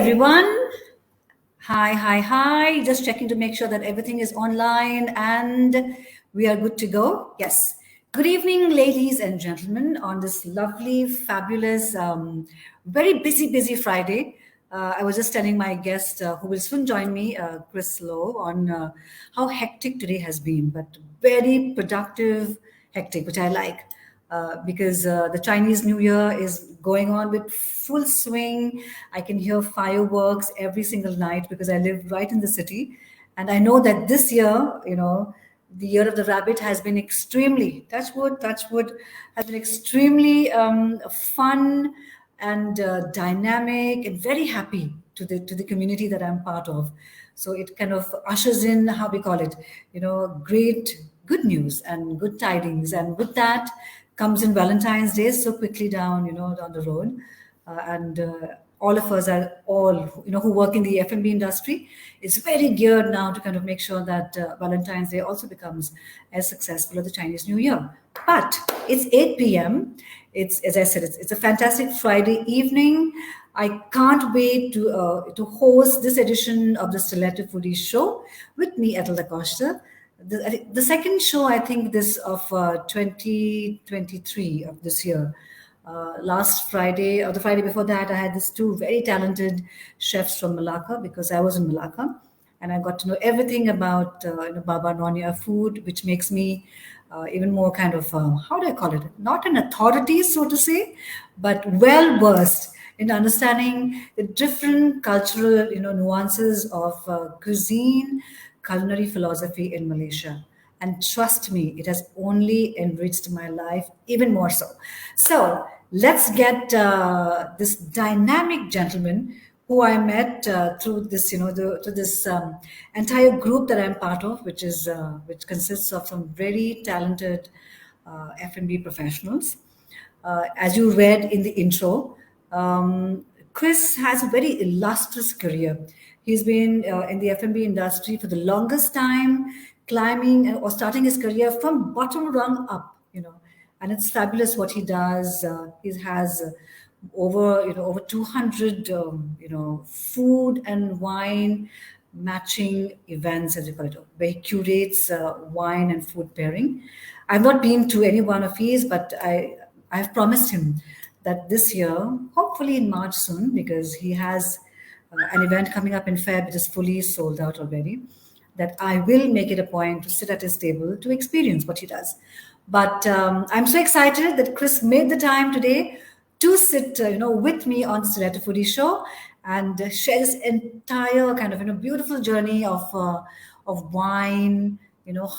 everyone. Hi, hi, hi. Just checking to make sure that everything is online and we are good to go. Yes. Good evening, ladies and gentlemen, on this lovely, fabulous, very busy Friday. I was just telling my guest who will soon join me, Chris Lowe, on how hectic today has been, but very productive, hectic, which I like because the Chinese New Year is going on with full swing. I can hear fireworks every single night because I live right in the city. And I know that this year, the year of the rabbit has been extremely, touch wood, has been extremely fun and dynamic and very happy to the community that I'm part of. So it kind of ushers in how we call it, great good news and good tidings. And with that comes in Valentine's Day so quickly down the road. And all of us are all, who work in the F&B industry, is very geared now to kind of make sure that Valentine's Day also becomes as successful as the Chinese New Year. But it's 8 p.m. It's, as I said, it's a fantastic Friday evening. I can't wait to host this edition of the Stiletto Foodie Show with me, Ethel Da Costa. The second show, I think, this of 2023 of this year. Last Friday or the Friday before that, I had these two very talented chefs from Malacca because I was in Malacca, and I got to know everything about Baba Nonya food, which makes me even more kind of how do I call it? Not an authority, so to say, but well versed in understanding the different cultural nuances of cuisine, culinary philosophy in Malaysia. And trust me, it has only enriched my life even more so. So let's get this dynamic gentleman who I met through this, through this entire group that I'm part of, which consists of some very talented F&B professionals. As you read in the intro, Chris has a very illustrious career. He's been in the F&B industry for the longest time, climbing or starting his career from bottom rung up, and it's fabulous what he does. He has over 200 food and wine matching events, as we call it, where he curates wine and food pairing. I've not been to any one of his, but I've promised him that this year, hopefully in March soon, because he has an event coming up in Feb which is fully sold out already, that I will make it a point to sit at his table to experience what he does. But I'm so excited that Chris made the time today to sit, with me on the Stiletto Foodie Show and share this entire kind of, beautiful journey of wine.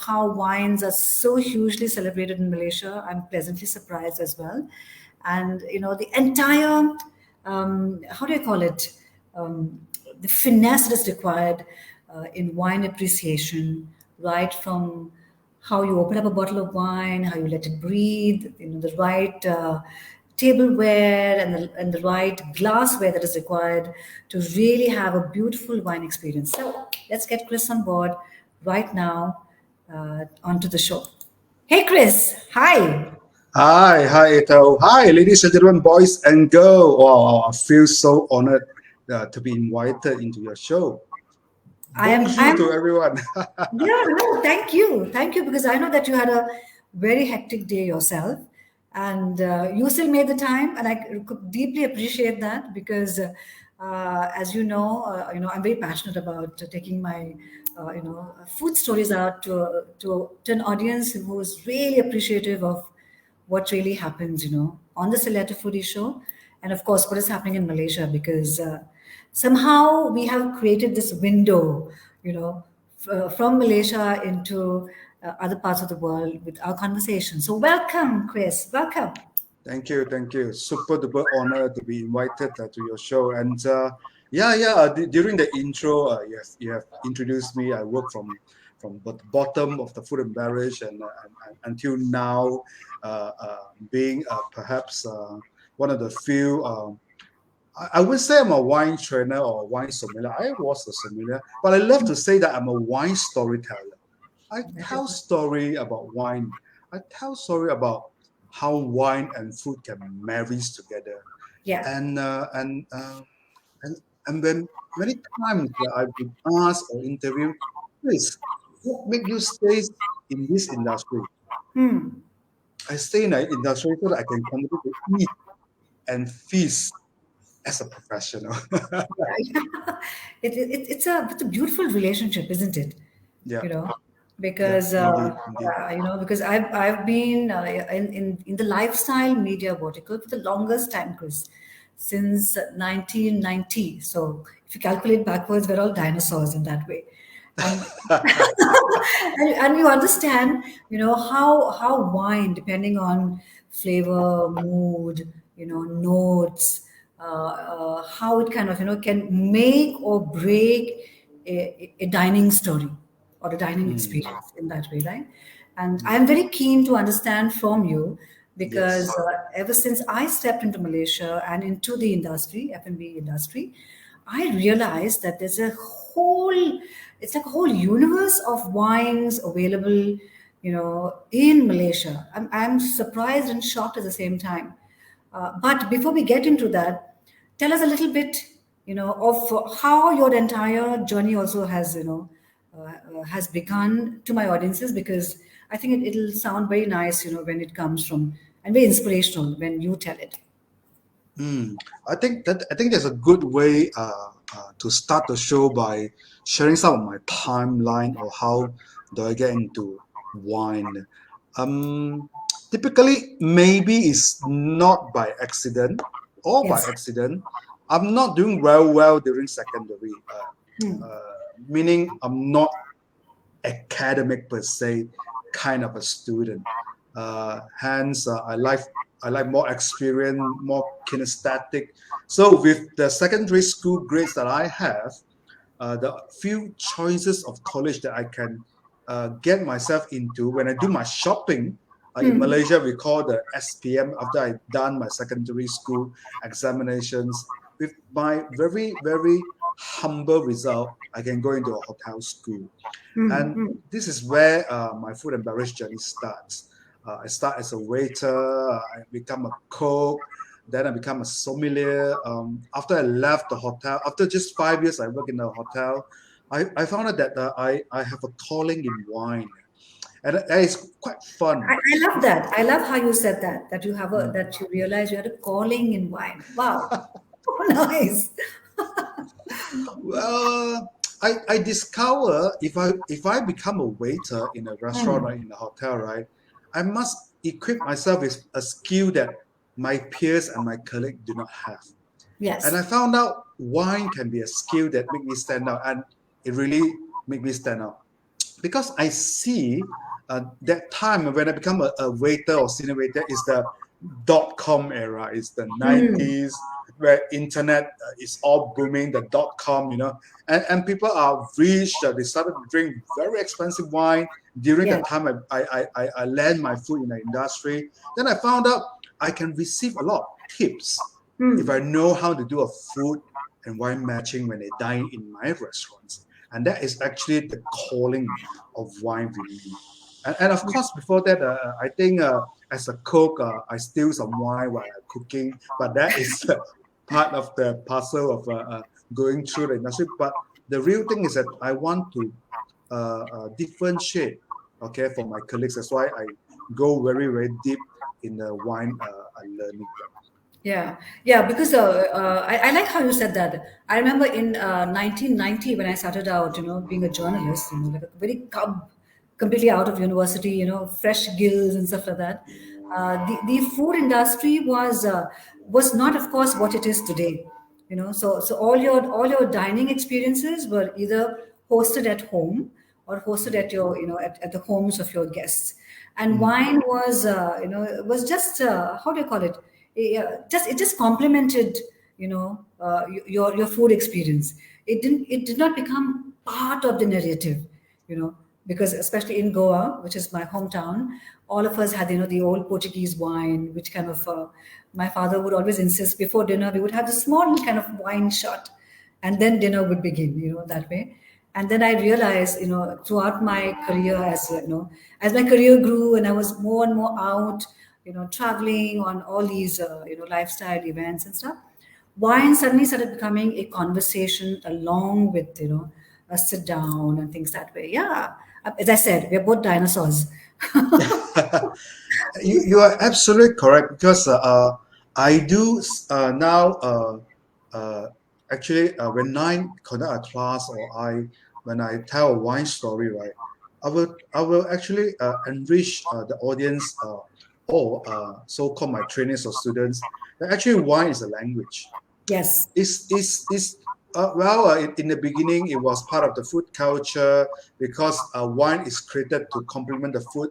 How wines are so hugely celebrated in Malaysia. I'm pleasantly surprised as well, and the entire how do I call it? The finesse that is required in wine appreciation, right from how you open up a bottle of wine, how you let it breathe, the right tableware and the right glassware that is required to really have a beautiful wine experience. So let's get Chris on board right now onto the show. Hey, Chris. Hi. Hi, Ethel. Hi, ladies and gentlemen, boys and girls. Wow, I feel so honored to be invited into your show. Bonjour I'm to everyone. Yeah, no, thank you, because I know that you had a very hectic day yourself, and you still made the time, and I could deeply appreciate that because, as I'm very passionate about taking my, food stories out to an audience who is really appreciative of what really happens, on the Salut Foodie Show, and of course, what is happening in Malaysia, because somehow we have created this window, from Malaysia into other parts of the world with our conversation. So, welcome, Chris. Welcome. Thank you. Super duper honor to be invited to your show. And during the intro, you have introduced me. I work from the bottom of the food and beverage, and until now, being perhaps one of the few. I would say I'm a wine trainer or a wine sommelier. I was a sommelier, but I love to say that I'm a wine storyteller. I That is, tell story about wine. I tell story about how wine and food can marry together, yeah. and uh, and uh, and And when many times that I've been asked or interviewed, Chris, what make you stay in this industry? Hmm. I stay in an industry so that I can continue to eat and feast as a professional. It's a beautiful relationship, isn't it? Yeah, You know, yeah, because indeed, indeed. because I've been in the lifestyle media vertical for the longest time, Chris, since 1990. So if you calculate backwards, we're all dinosaurs in that way, and and you understand, how wine, depending on flavor, mood, notes, how it kind of, can make or break a dining story or a dining Mm, experience in that way, right? And mm, I'm very keen to understand from you because yes. ever since I stepped into Malaysia and into the industry, F&B industry, I realized that it's like a whole universe of wines available, in Malaysia. I'm surprised and shocked at the same time. But before we get into that, tell us a little bit, of how your entire journey also has begun to my audiences, because I think it'll sound very nice, when it comes from, and very inspirational when you tell it. Mm. I think there's a good way to start the show by sharing some of my timeline or how do I get into wine. Um, Typically, maybe it's not by accident or by Yes. accident. I'm not doing well during secondary, Hmm. meaning I'm not academic per se kind of a student. Hence, I like more experience, more kinesthetic. So with the secondary school grades that I have, the few choices of college that I can get myself into when I do my shopping. In Hmm. Malaysia, we call the SPM after I done my secondary school examinations. With my very, very humble result, I can go into a hotel school. Hmm. And Hmm. this is where my food and beverage journey starts. I start as a waiter, I become a cook, then I become a sommelier. After I left the hotel, after just 5 years I worked in a hotel, I found out that I have a calling in wine. And that is quite fun. I love that. I love how you said that Mm. that you realize you had a calling in wine. Wow. Nice. Well, I discover if I become a waiter in a restaurant or Hmm. in a hotel, right, I must equip myself with a skill that my peers and my colleague do not have. And I Yes. found out wine can be a skill that make me stand out, and it really make me stand out because I see that time when I become a waiter or senior waiter is the .com era. It's the Hmm. 90s where internet is all booming, the .com, and people are rich. They started to drink very expensive wine during the Yes. time I land my foot in the industry. Then I found out I can receive a lot of tips if I Hmm. know how to do a food and wine matching when they dine in my restaurants. And that is actually the calling of wine with me. And of course, before that, I think as a cook, I steal some wine while I'm cooking, but that is part of the puzzle of going through the industry. But the real thing is that I want to differentiate, okay, for my colleagues. That's why I go very, very deep in the wine learning. Yeah, yeah, because I like how you said that. I remember in 1990 when I started out, being a journalist, like a very completely out of university, fresh gills and stuff like that. The food industry was not, of course, what it is today. So all your dining experiences were either hosted at home or hosted Mm, at your, at the homes of your guests. And mm, wine was just how do you call it? It just complemented, your food experience. It did not become part of the narrative, you know because especially in Goa, which is my hometown, all of us had, the old Portuguese wine, which kind of my father would always insist before dinner we would have this small kind of wine shot, and then dinner would begin, that way. And then I realized, throughout my career, as my career grew and I was more and more out, traveling on all these lifestyle events and stuff, wine suddenly started becoming a conversation along with, a sit down and things that way. Yeah. As I said, we're both dinosaurs. You are absolutely correct because I do now uh, actually when I conduct a class or when I tell a wine story, right, I will actually enrich the audience or so-called my trainees or students that actually wine is a language. Yes. Is in the beginning it was part of the food culture because wine is created to complement the food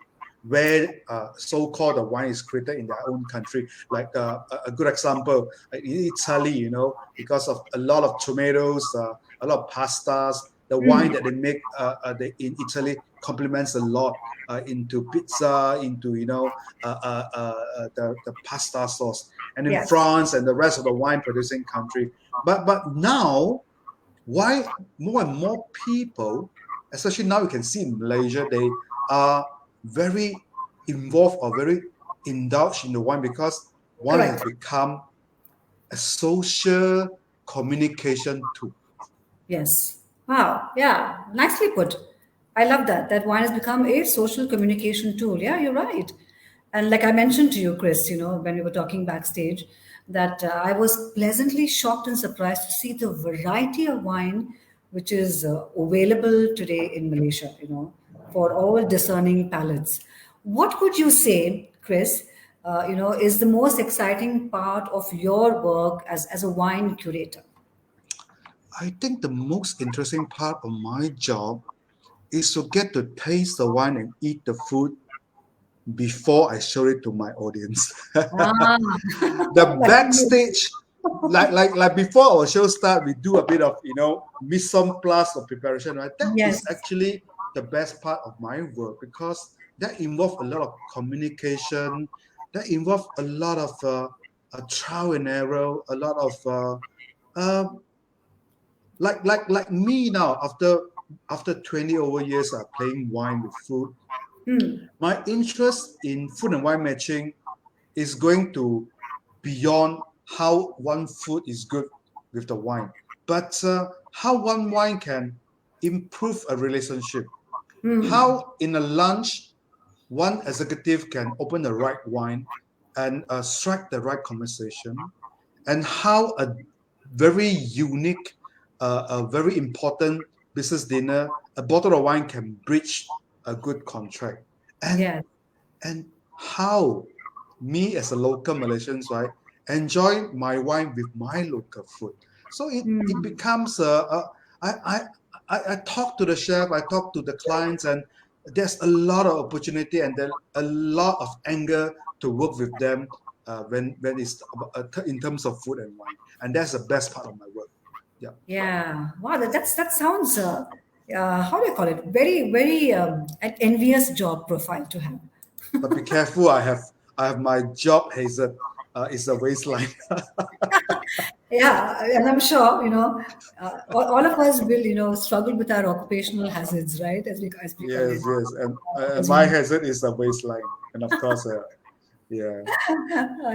where so-called the wine is created in their own country. Like a good example, in Italy, because of a lot of tomatoes, a lot of pastas, the wine that they make in Italy complements a lot into pizza, into the pasta sauce, and in Yes. France and the rest of the wine producing country. But now, why more and more people, especially now you can see in Malaysia, they are very involved or very indulged in the wine because wine has Correct. become a social communication tool. Yes. Wow. Yeah. Nicely put. I love that. That wine has become a social communication tool. Yeah, you're right. And like I mentioned to you, Chris, when we were talking backstage, that I was pleasantly shocked and surprised to see the variety of wine which is available today in Malaysia, for all discerning palates. What would you say, Chris, is the most exciting part of your work as a wine curator? I think the most interesting part of my job is to get to taste the wine and eat the food before I show it to my audience. Ah, The lucky you. backstage, like before our show start, we do a bit of mise en place of preparation, right? That is Yes, actually the best part of my work because that involves a lot of communication, that involves a lot of trial and error, a lot of uh, like me now after 20 over years of playing wine with food, my interest in food and wine matching is going to beyond how one food is good with the wine, but how one wine can improve a relationship. How in a lunch, one executive can open the right wine and strike the right conversation, and how a very unique, a very important business dinner, a bottle of wine can bridge a good contract. And yes. and how me as a local Malaysians, right, enjoy my wine with my local food. So it becomes I, I I talk to the chef, I talk to the clients, and there's a lot of opportunity and then a lot of anger to work with them when it's in terms of food and wine, and that's the best part of my work. Yeah, Yeah. Wow, that sounds, how do you call it? Very, very an envious job profile to have. but be careful. I have my job hazard. Is a waistline. Yeah, and I'm sure, all of us will, struggle with our occupational hazards, right? As we call it. Yes, yes, and As my we hazard is a waistline, and of course, yeah. Yeah,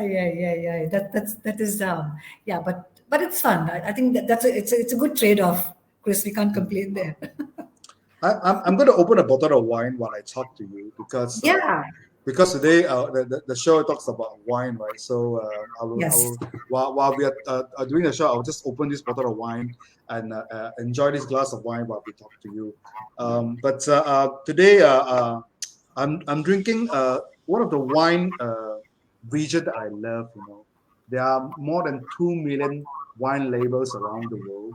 yeah, yeah. That is yeah, but it's fun. I think it's a good trade-off, Chris. We can't complain there. I'm going to open a bottle of wine while I talk to you Yeah. because today the show talks about wine, right? So I Yes. will while we are doing the show, I'll just open this bottle of wine and enjoy this glass of wine while we talk to you. But today I'm drinking one of the wine region that I love. There are more than 2 million wine labels around the world,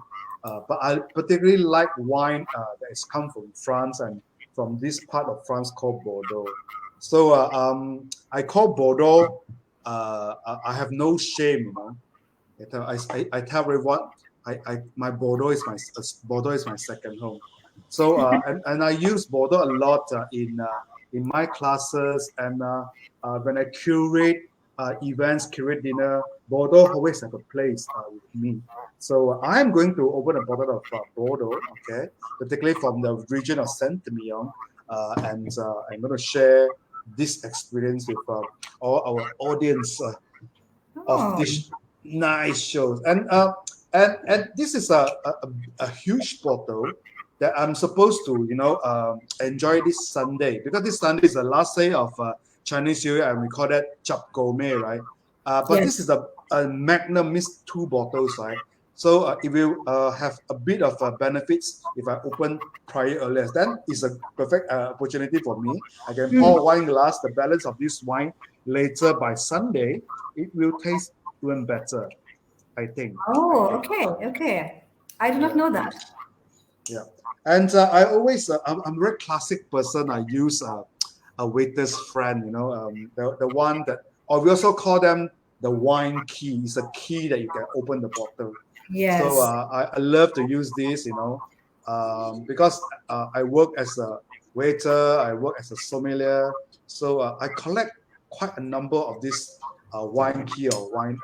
but I particularly like wine that has come from France and from this part of France called Bordeaux. So I call Bordeaux. I have no shame. I tell everyone my Bordeaux is my second home. So and I use Bordeaux a lot in my classes and when I curate events, curate dinner. Bordeaux always have a place with me. So I'm going to open a bottle of Bordeaux, okay, particularly from the region of Saint-Emilion, and I'm going to share this experience with all our audience of Oh, this. nice shows. And this is a huge bottle that I'm supposed to enjoy this Sunday, because this Sunday is the last day of Chinese New Year, and we call that Chap Gomei, right? But this is Yes. a Magnum Mist 2 bottles, right? So it will have a bit of benefits if I open prior earlier. Then it's a perfect opportunity for me. I can pour wine glass, the balance of this wine later by Sunday. It will taste even better, I think. I Oh, think. okay, okay. I do not Yeah, know that. yeah. And I always, I'm a very classic person. I use a waiter's friend, the one that, or we also call them the wine key. It's a key that you can open the bottle. So Yes. I love to use this, because I work as a waiter, I work as a sommelier. So I collect quite a number of these wine key or wine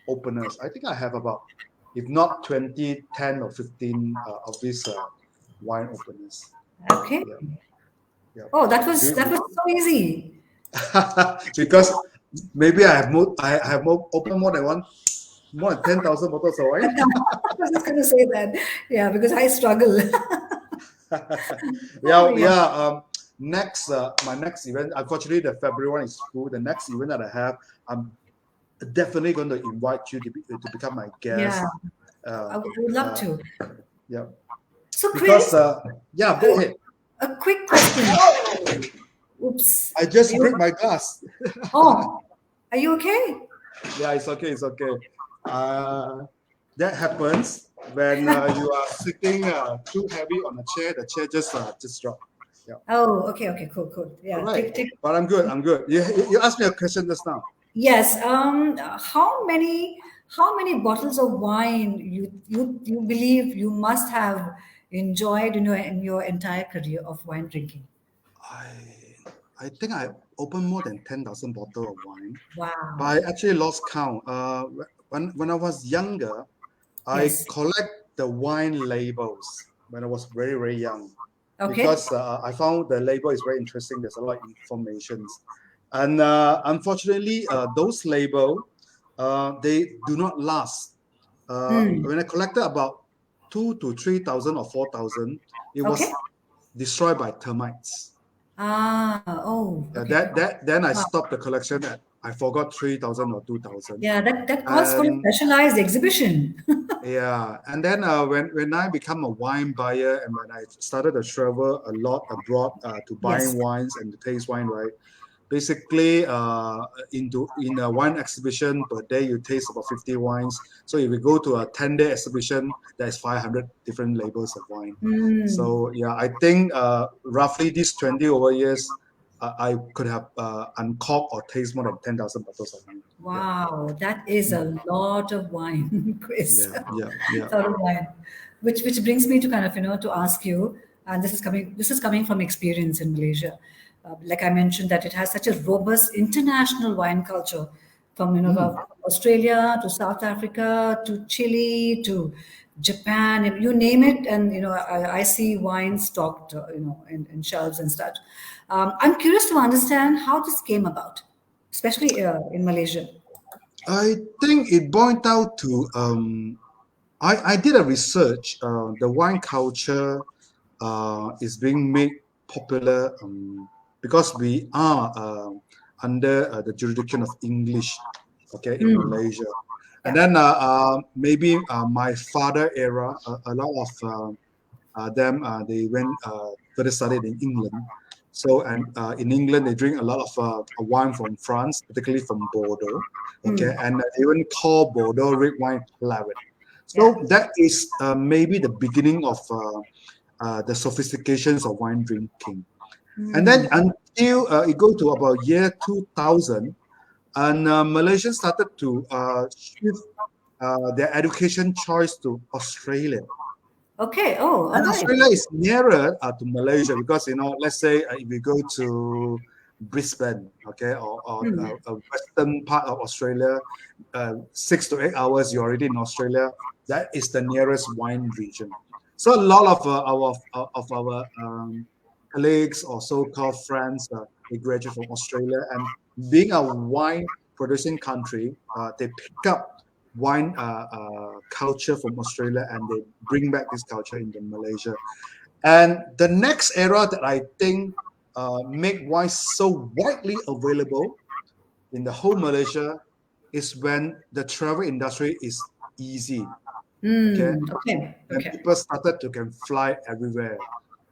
openers. I think I have about, if not 20, 10 or 15 of these wine openers. Okay. Yeah, yeah. Oh, Do that was so easy. because maybe I have more open more than 10,000 bottles of wine. I was just going to say that. Yeah, because I struggle. Oh, Yeah, yeah. yeah. Next, my next event, unfortunately, the February one is full. The next event that I have, I'm definitely going to invite you to become my Yeah, guest. Uh, I would love uh, to. yeah, So, because Chris, yeah, uh, go ahead. a quick question. Oops. I Are just break you, my glass. oh, are you okay? Yeah, it's okay, it's okay. Uh, that happens when you are sitting too heavy on a chair. The chair just drop. Yeah. Oh, okay, okay, cool, cool. All Yeah, right. take. But I'm good. I'm good. You asked me a question just now. Yes. How many bottles of wine you believe you must have enjoyed in your entire career of wine drinking? I I think I opened more than 10,000 bottles of wine, but I Wow. actually lost count. When I was younger, I Yes. collect the wine labels when I was very very young, Okay. because I found the label is very interesting. There's a lot of information, and unfortunately, those label they do not last. Hmm. When I collected about 2 to 3,000 or 4,000, it Okay. was destroyed by termites. Ah. Oh. Yeah, Okay. that then I Wow. stopped the collection at, I forgot, 3,000 or 2,000. Yeah. That calls for a And specialized exhibition. yeah, and then when I become a wine buyer, and when I started to travel a lot abroad to buying Yes. wines and to taste wine, right? Basically, in a wine exhibition per day, you taste about 50 wines. So if you go to a 10-day exhibition, there's 500 different labels of wine. Hmm. So yeah, I think roughly these 20 over years, I could have uncorked or taste more than 10,000 bottles of wine. Yeah, Wow, that is a lot of wine, Chris. yeah, yeah, yeah. A lot of wine. Which brings me to kind of, to ask you, and this is coming from experience in Malaysia. Like I mentioned, that it has such a robust international wine culture, from Mm. from Australia to South Africa to Chile to Japan, and you name it, and I see wine stocked, in shelves and such. I'm curious to understand how this came about, especially in Malaysia. I think it boiled down to I did a research. The wine culture is being made popular because we are under the jurisdiction of English, okay, in Hmm. Malaysia. And Yeah. then maybe my father era, a lot of them they went further studied in England. So and in England they drink a lot of wine from France, particularly from Bordeaux. Okay, Hmm. and they even call Bordeaux red wine claret. Yeah. So that is maybe the beginning of the sophistications of wine drinking. And then Hmm. until it go to about year 2000, and Malaysians started to shift their education choice to Australia. Okay. Oh, all And right. Australia is nearer to Malaysia because, let's say if you go to Brisbane, okay, or Hmm. a western part of Australia, 6 to 8 hours, you're already in Australia. That is the nearest wine region. So a lot of our colleagues or so-called friends, they graduate from Australia, and being a wine producing country, they pick up wine culture from Australia, and they bring back this culture into Malaysia. And the next era that I think make wine so widely available in the whole Malaysia is when the travel industry is easy. Okay, Okay. when Okay. people started to can fly everywhere.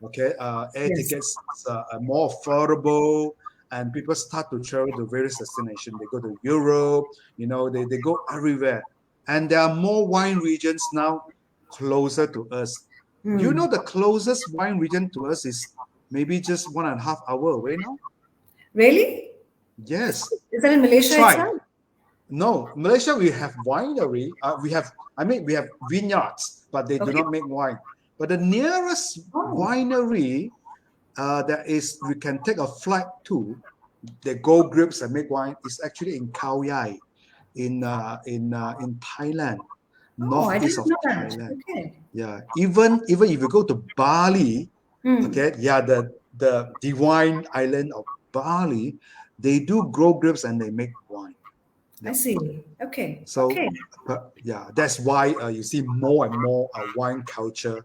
Okay, air Yes. tickets are more affordable, and people start to travel to various destinations. They go to Europe, they go everywhere, and there are more wine regions now closer to us. The closest wine region to us is maybe just 1.5 hours away now. Really? Yes, Is that in Malaysia try. itself? No, Malaysia we have winery. We have vineyards, but they do Okay. not make wine. But the nearest Oh. winery that is we can take a flight to, they grow grapes and make wine, is actually in Khao Yai, in Thailand, Oh, I northeast didn't of know that. Thailand. Okay. Yeah, even if you go to Bali, Hmm. okay, yeah, the divine island of Bali, they do grow grapes and they make wine. I Yeah. see. Okay. So, Okay. but yeah, that's why you see more and more wine culture,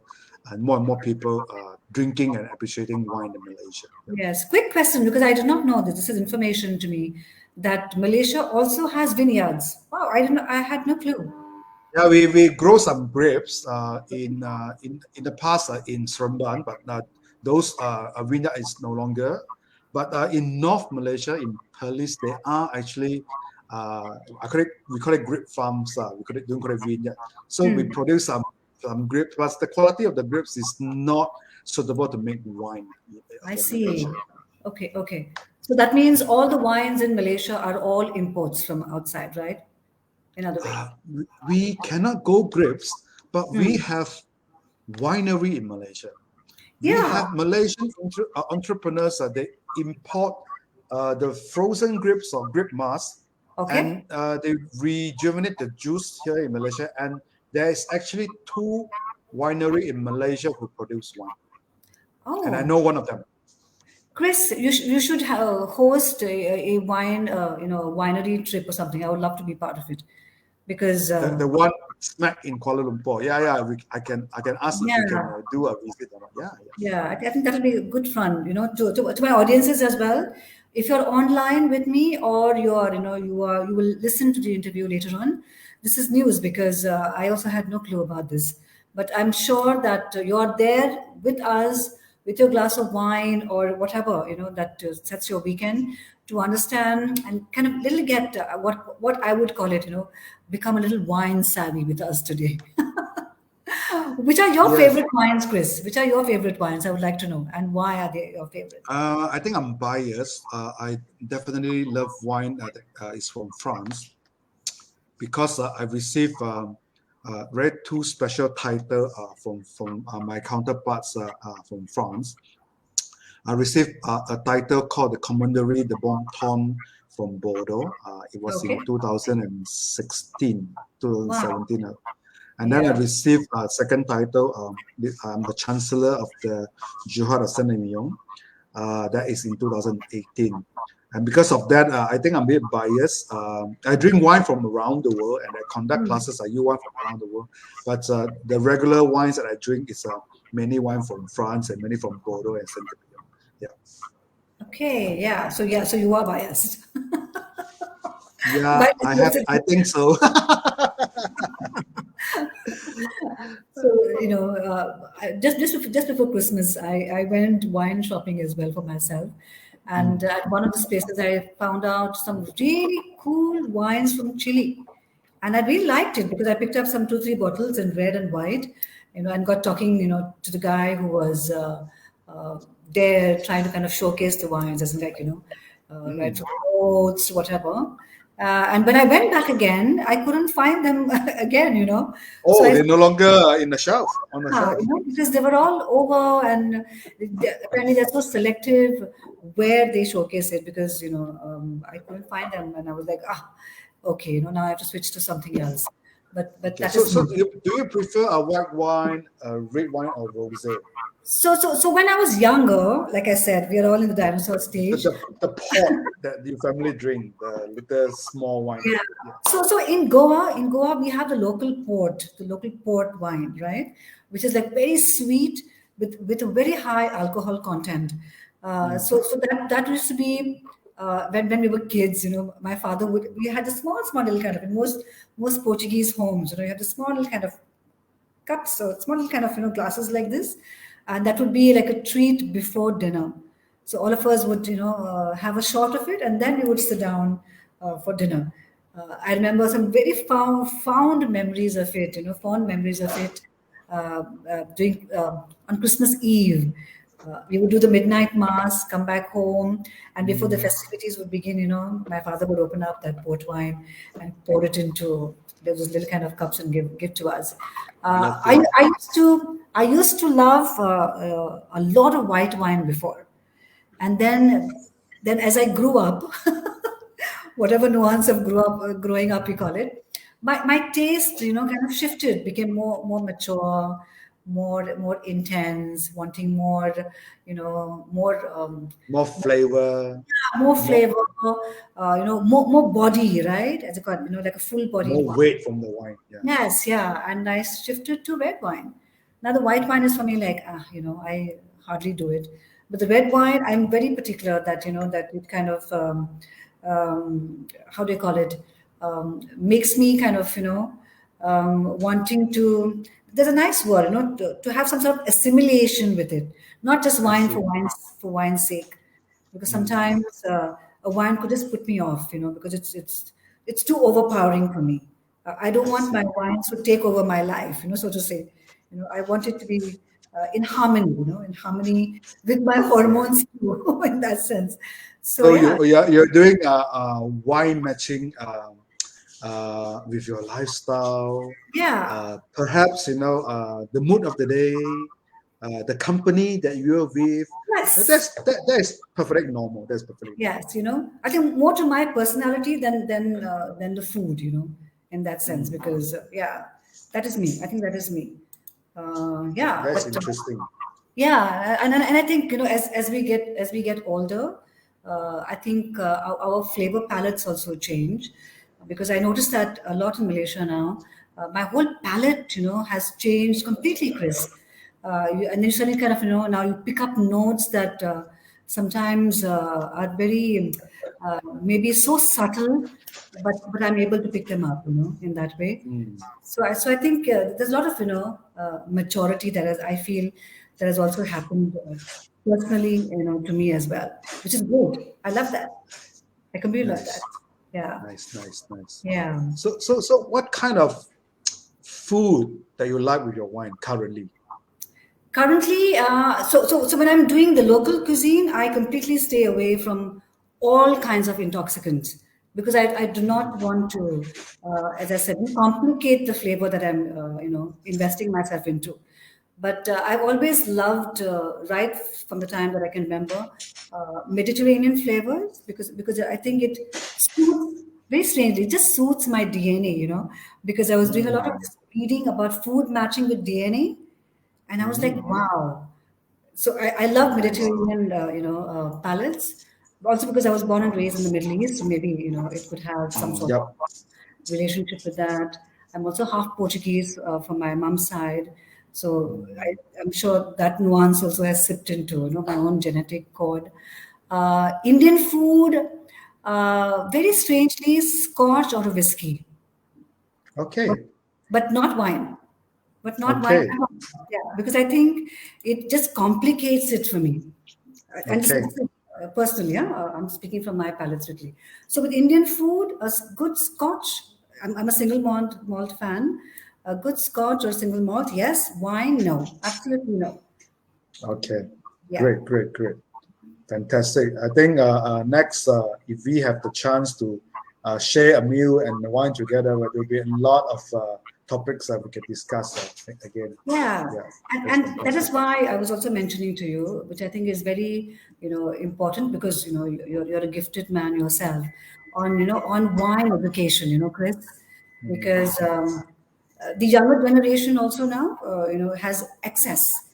and more people drinking and appreciating wine in Malaysia. Yes. Quick question, because I did not know this. This is information to me that Malaysia also has vineyards. Wow, I didn't know. I had no clue. Yeah, we grow some grapes in the past in Seremban, but those vineyard is no longer. But in North Malaysia, in Perlis, they are actually we call it grape farms. Don't call it vineyard. So we Hmm. produce some grapes, but the quality of the grapes is not suitable to make wine I for see. Malaysia. Okay. Okay. So that means all the wines in Malaysia are all imports from outside, right? In other way. We cannot go grapes, but we Hmm. have winery in Malaysia. We Yeah. have Malaysian entrepreneurs. They import the frozen grapes or grape mass, Okay. and they rejuvenate the juice here in Malaysia. And there is actually two winery in Malaysia who produce wine, and I Oh, know one of them. Chris, you should host a wine, winery trip or something. I would love to be part of it because The one smack in Kuala Lumpur. Yeah, yeah. I can ask if we can yeah. do a visit or not. Yeah, yeah. Yeah, I think that'll be good fun, to my audiences as well. If you're online with me or you will listen to the interview later on. This is news because I also had no clue about this. But I'm sure that you're there with us with your glass of wine or whatever, that sets your weekend to understand and kind of little get what I would call it, become a little wine savvy with us today. Which are your Yes. favorite wines, Chris? Which are your favorite wines? I would like to know. And why are they your favorite? I think I'm biased. I definitely love wine that is from France because I've received read two special title from my counterparts from France. I received a title called the Commanderie de Bon Ton from Bordeaux. It was Okay. in 2016, Wow. 2017. And then I Yeah. received a second title. I'm the Chancellor of the Jihad of Saint-Emilion. That is in 2018. And because of that, I think I'm a bit biased. I drink wine from around the world, and I conduct Mm. classes. I use wine from around the world. But the regular wines that I drink is many wine from France and many from Bordeaux and Saint-Emilion. Yeah, Okay. Yeah. So you are biased. yeah, But I think so. so just before Christmas, I went wine shopping as well for myself, and Mm, at one of the places I found out some really cool wines from Chile, and I really liked it because I picked up some 2 3 bottles in red and white, and got talking, to the guy who was uh, there trying to kind of showcase the wines, as in like right mm. from notes, whatever. And when I went back again, I couldn't find them again, So Oh, I they're no longer in the shelf on the yeah, shelf. because they were all over, and apparently they're so selective where they showcase it because I couldn't find them, and I was like, okay, now I have to switch to something else. but Okay. that So is so me. do you prefer a white wine, a red wine, or rosé? So when I was younger, like I said, we are all in the dinosaur The, stage. the the pot that your family drink, the little small wine Yeah. pot. Yeah. So in Goa, we have the local port wine, right? Which is like very sweet with a very high alcohol content. Mm. So that used to be when we were kids. My father would. We had a small little kind of in most Portuguese homes. You had a small little kind of cups or small little kind of glasses like this, and that would be like a treat before dinner. So all of us would have a shot of it, and then we would sit down for dinner. I remember some very fond memories of it, fond memories of it, doing on Christmas Eve. We would do the midnight mass, come back home, and before the Mm. festivities would begin, my father would open up that port wine and pour it into those little kind of cups and give to us. Lovely. I used to love a lot of white wine before, and then as I grew up, whatever nuance of growing up you call it, my taste kind of shifted, became more mature, more intense, wanting more, more More flavor, more more flavor, more body, right? As a call, like a full bodied more wine. weight from the wine. Yeah. Yes, yeah, and I shifted to red wine. Now the white wine is for me like I hardly do it, but the red wine I'm very particular that that it kind of how do you call it, makes me kind of wanting to. There's a nice word, to have some sort of assimilation with it, not just I wine see. for wine's sake, because Mm. sometimes a wine could just put me off, because it's too overpowering for me. I don't I want my see. wines to take over my life, so to say. I want it to be in harmony, in harmony with my Right. hormones too, in that sense. So So yeah, you're doing wine matching with your lifestyle, yeah, perhaps the mood of the day, the company that you're with. yes, That is perfectly normal. That's perfectly normal. yes. I think more to my personality than the food, in that sense, Mm. because yeah, that is me. I think that is me. Yeah, That's but interesting. yeah, and I think as we get older, I think our flavor palettes also change, because I noticed that a lot in Malaysia now. My whole palette, has changed completely, Chris. And then you suddenly kind of now you pick up notes that sometimes are very maybe so subtle, but I'm able to pick them up, in that way. Mm. So I think there's a lot of maturity I feel that has also happened personally, to me as well, which is good. I love that. I completely love that. Nice, Yeah, nice. yeah. So, what kind of food that you like with your wine currently? Currently, so when I'm doing the local cuisine, I completely stay away from all kinds of intoxicants, because I do not want to, as I said, complicate the flavor that I'm, investing myself into. But I've always loved, right from the time that I can remember, Mediterranean flavors, because I think it suits very strangely, it just suits my DNA, because I was doing a lot of Mm. this reading about food matching with DNA, and I was like, Mm. wow. So I love Nice. Mediterranean, palettes. Also because I was born and raised in the Middle East, maybe it could have some Mm. sort of Yep. relationship with that. I'm also half Portuguese from my mom's side, so Mm. I'm sure that nuance also has sipped into my own genetic code. Indian food, very strangely, Scotch or a whiskey, but Okay. but not wine. But not wine. Okay. Yeah, because I think it just complicates it for me. And Okay. personally, yeah, I'm speaking from my palate strictly. So with Indian food, good Scotch. I'm a single malt fan. A good Scotch or single malt, yes. Wine, no, absolutely no. Okay. Yeah. Great. Fantastic. I think next, if we have the chance to share a meal and wine together, there will be a lot of topics that we can discuss again. Yeah, Yeah, that's and that fantastic. is why I was also mentioning to you, which I think is very, important, because you're a gifted man yourself, on wine education, Chris, Mm. because The younger generation also now, has access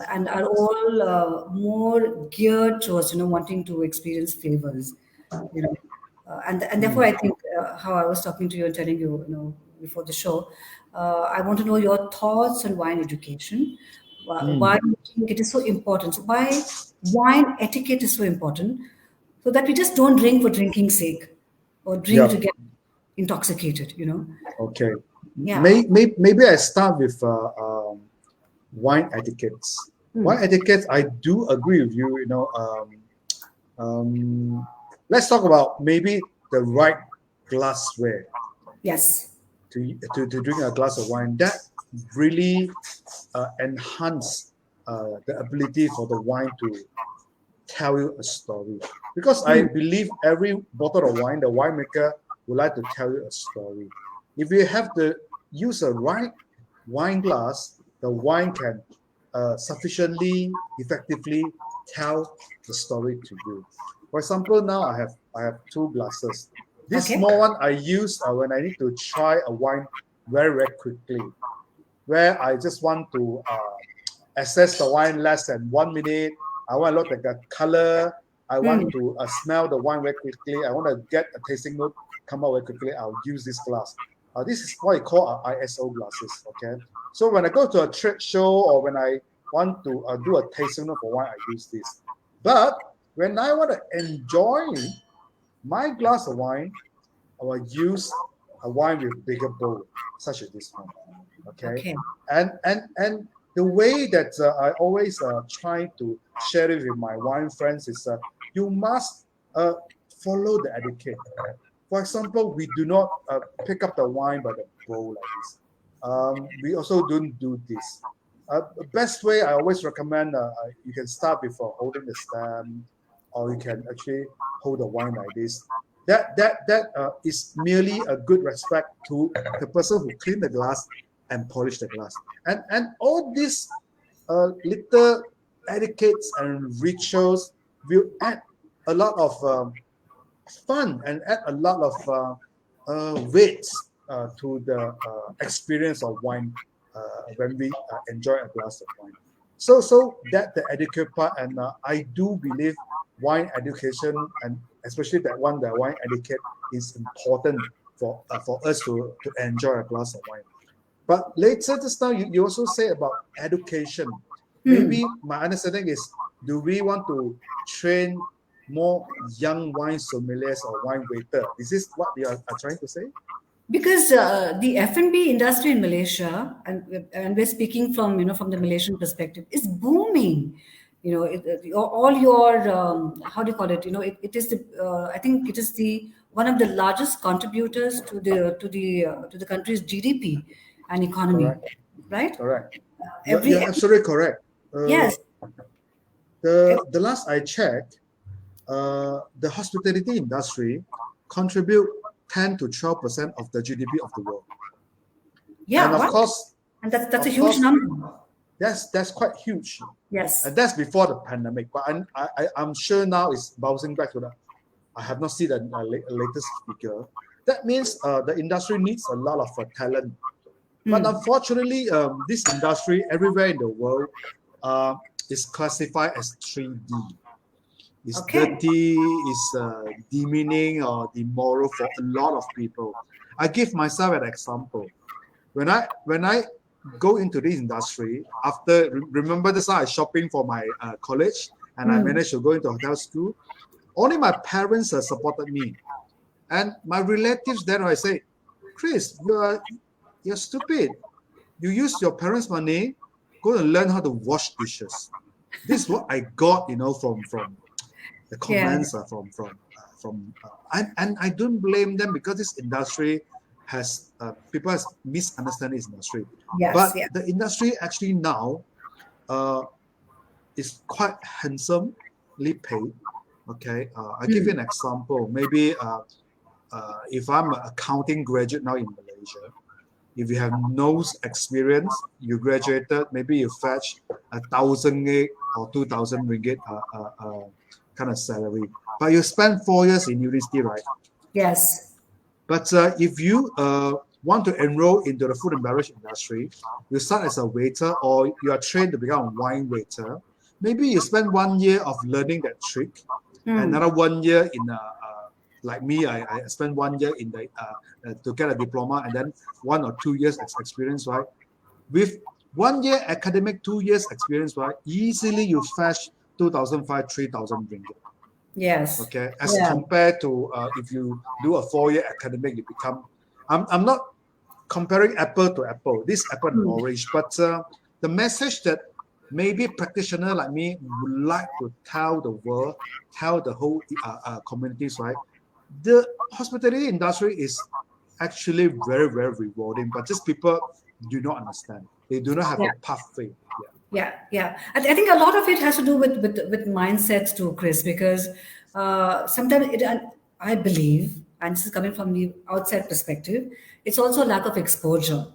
and are all more geared towards, wanting to experience flavors, you know. And therefore, I think how I was talking to you and telling you, before the show, I want to know your thoughts on wine education. Why do you think it is so important? So why wine etiquette is so important? So that we just don't drink for drinking's sake or drink Yeah. to get intoxicated. Okay. Yeah. Maybe I start with wine etiquettes. Wine etiquettes, I do agree with you. Let's talk about maybe the right glassware Yes. to drink a glass of wine. That really enhance the ability for the wine to tell you a story. Because I believe every bottle of wine, the winemaker would like to tell you a story. If you have to use a right wine glass, the wine can sufficiently effectively tell the story to you. For example, now I have two glasses. This Okay. small one I use when I need to try a wine very, very quickly, where I just want to assess the wine less than 1 minute. I want to look at the color. I want to smell the wine very quickly. I want to get a tasting note come out very quickly. I'll use this glass. This is what I call ISO glasses. Okay. So when I go to a trade show or when I want to do a tasting note for wine, I use this. But when I want to enjoy my glass of wine, I will use a wine with bigger bowl, such as this one. Okay, Okay. and the way that I always try to share it with my wine friends is you must follow the etiquette. For example, we do not pick up the wine by the bowl like this. We also don't do this. The best way I always recommend you can start with holding the stem, or you can actually hold the wine like this. That is merely a good respect to the person who cleaned the glass and polish the glass. And all these little etiquettes and rituals will add a lot of fun and add a lot of weight to the experience of wine when we enjoy a glass of wine. So that the etiquette part, and I do believe wine education, and especially that one, the wine etiquette is important for us to enjoy a glass of wine. But later just now, you also say about education. Maybe my understanding is, do we want to train more young wine sommeliers or wine waiter? Is this what you are trying to say? Because the F&B industry in Malaysia, and we're speaking from from the Malaysian perspective, is booming. All your how do you call it? It is the I think it is the one of the largest contributors to the country's GDP and economy, Correct, right? correct. You're Every absolutely correct. Yes. The last I checked, the hospitality industry contribute 10 to 12% of the GDP of the world. And Yeah, of wow. course, And that's a of huge course, number. that's quite huge. Yes. And that's before the pandemic. But I'm sure now it's bouncing back to the. I have not seen the latest figure. That means the industry needs a lot of talent. But unfortunately, this industry everywhere in the world uh, is classified as 3D. It's Okay. dirty, it's demeaning or immoral for a lot of people. I give myself an example. When I go into this industry, after remember this I shopping for my college, and I managed to go into hotel school. Only my parents supported me, and my relatives. Then I say, Chris, you're stupid. You use your parents' money, go and learn how to wash dishes. This is what I got, from the Yeah. comments and I don't blame them, because this industry has people has misunderstanding this industry, Yes. but Yeah. the industry actually now uh, is quite handsomely paid. Okay, I give you an example. Maybe if I'm an accounting graduate now in Malaysia, if you have no experience, you graduated, maybe you fetch 1,000 or 2,000 ringgit kind of salary. But you spend 4 years in university, right? Yes. But if you want to enroll into the food and beverage industry, you start as a waiter or you are trained to become a wine waiter. Maybe you spend 1 year of learning that trick, another 1 year in like me, I spent 1 year in the to get a diploma, and then 1 or 2 years experience, right? With 1 year academic, 2 years experience, right? Easily you fetch 2,500, 3,000 ringgit. Yes. Okay, as Yeah. compared to if you do a 4 year academic, you become. I'm not comparing apple to apple. This apple and orange, but the message that maybe practitioner like me would like to tell the world, tell the whole communities, right? The hospitality industry is actually very, very rewarding, but just people do not understand. They do not have Yeah. the pathway. Yeah. Yeah, yeah. I think a lot of it has to do with mindsets too, Chris, because sometimes I believe, and this is coming from the outside perspective, it's also a lack of exposure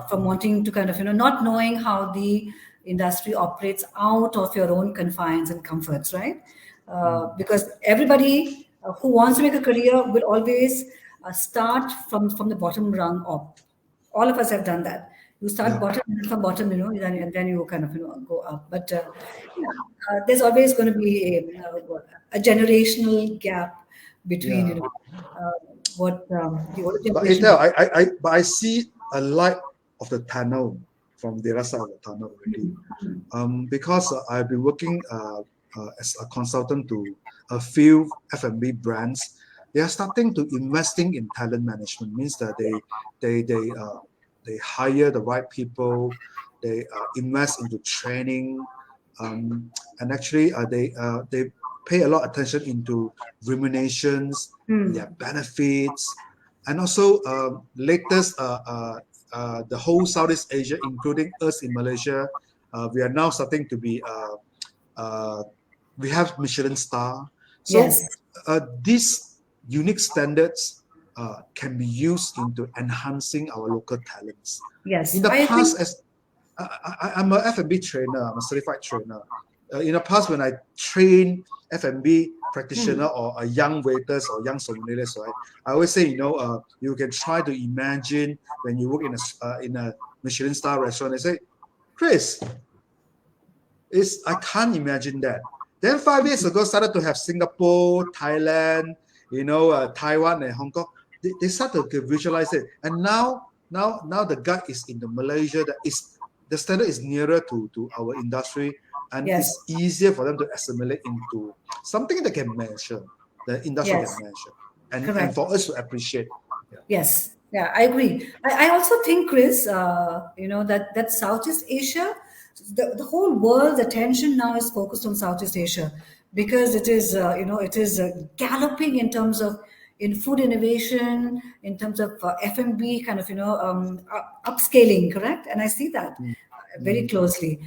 from wanting to kind of, not knowing how the industry operates out of your own confines and comforts, right? Because everybody who wants to make a career will always start from the bottom rung up. All of us have done that. You start Yeah. bottom, and then from bottom, and then you kind of go up. But yeah, there's always going to be a generational gap between Yeah. what the older But generation. Ethel, I see a light of the tunnel from the other side of the tunnel already. Because I've been working as a consultant to a few F&B brands. They are starting to investing in talent management. Means that they hire the right people, they invest into training, and actually they pay a lot of attention into remunerations, their benefits, and also latest the whole Southeast Asia, including us in Malaysia. We are now starting to be uh, we have Michelin star. So Yes, these unique standards can be used into enhancing our local talents. In yes, the I agree. past, as I'm a F&B trainer, I'm a certified trainer. In the past, when I train F&B practitioner or a young waiters or young sommeliers, right, I always say, you can try to imagine when you work in a Michelin star restaurant. They say, Chris, I can't imagine that. Then 5 years ago, started to have Singapore, Thailand, Taiwan and Hong Kong. They start to visualize it, and now the guy is in the Malaysia. That is the standard is nearer to our industry, and Yes, it's easier for them to assimilate into something they can measure. The industry can yes, measure, and correct. for us to appreciate. Yeah. Yes, yeah, I agree. I also think, Chris, that Southeast Asia, the whole world's attention now is focused on Southeast Asia because it is galloping in terms of in food innovation, in terms of F&B kind of, upscaling, correct? And I see that Mm, very mm, closely.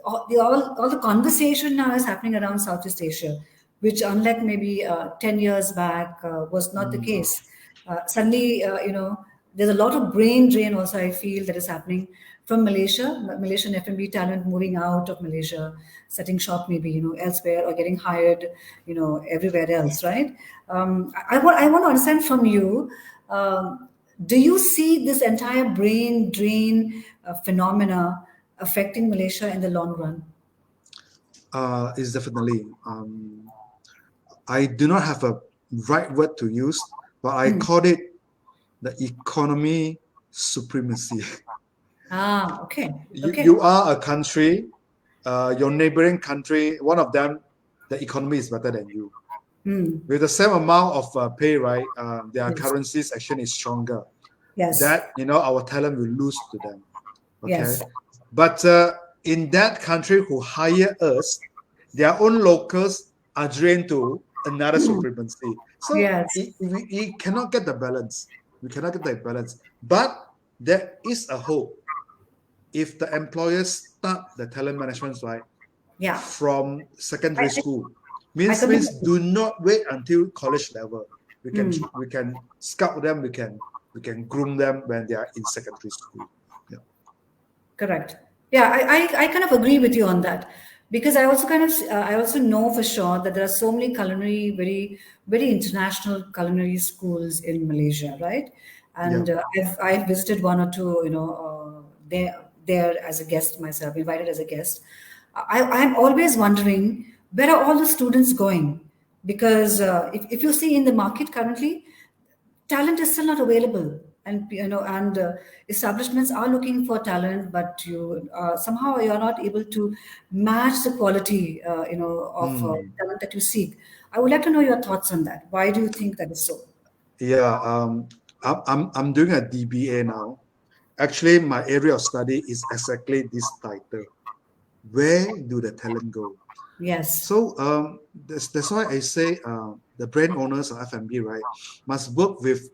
All the conversation now is happening around Southeast Asia, which unlike maybe 10 years back was not the mm, case. Suddenly, there's a lot of brain drain also I feel that is happening from Malaysia, Malaysian F&B talent moving out of Malaysia, setting shop maybe, elsewhere or getting hired, everywhere else, right? I want to understand from you, do you see this entire brain drain phenomena affecting Malaysia in the long run? is definitely. I do not have a right word to use, but I call it the economy supremacy. Okay, okay. You are a country, your neighboring country, one of them, the economy is better than you. With the same amount of pay, right? Their Yes, currency section is stronger. yes, That, our talent will lose to them. Okay. yes, But in that country who hire us, their own locals are drained to another supremacy. So yes, we cannot get the balance. We cannot get the balance. But there is a hope. If the employers start the talent management right yeah. from I, secondary I school, I means completely agree. do not wait until college level. We can scout them. We can groom them when they are in secondary school. Yeah. Correct. Yeah, I kind of agree with you on that because I also I also know for sure that there are so many culinary, very, very international culinary schools in Malaysia, right? Yeah. and I've visited one or two, there as a guest myself, invited as a guest. I'm always wondering, where are all the students going? Because if you see in the market currently, talent is still not available, and establishments are looking for talent, but you somehow you're not able to match the quality of Hmm. talent that you seek. I would like to know your thoughts on that. Why do you think that is so? Yeah. I'm doing a DBA now. Actually, my area of study is exactly this title. Where do the talent go? Yes. So that's why I say the brand owners of F&B, right, must work with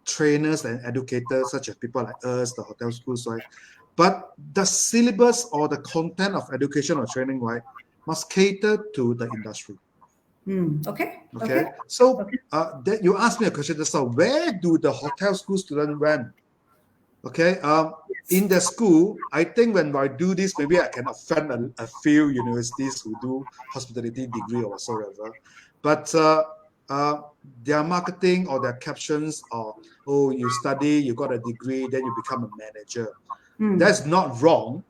trainers and educators such as people like us, the hotel schools, right? But the syllabus or the content of education or training, right, must cater to the industry. Okay. Okay. Okay, so Okay. that you asked me a question just now. Where do the hotel school students went? Okay, in the school, I think when I do this, maybe I can offend a few universities who do hospitality degree or whatsoever. But their marketing or their captions are, oh, you study, you got a degree, then you become a manager. That's not wrong.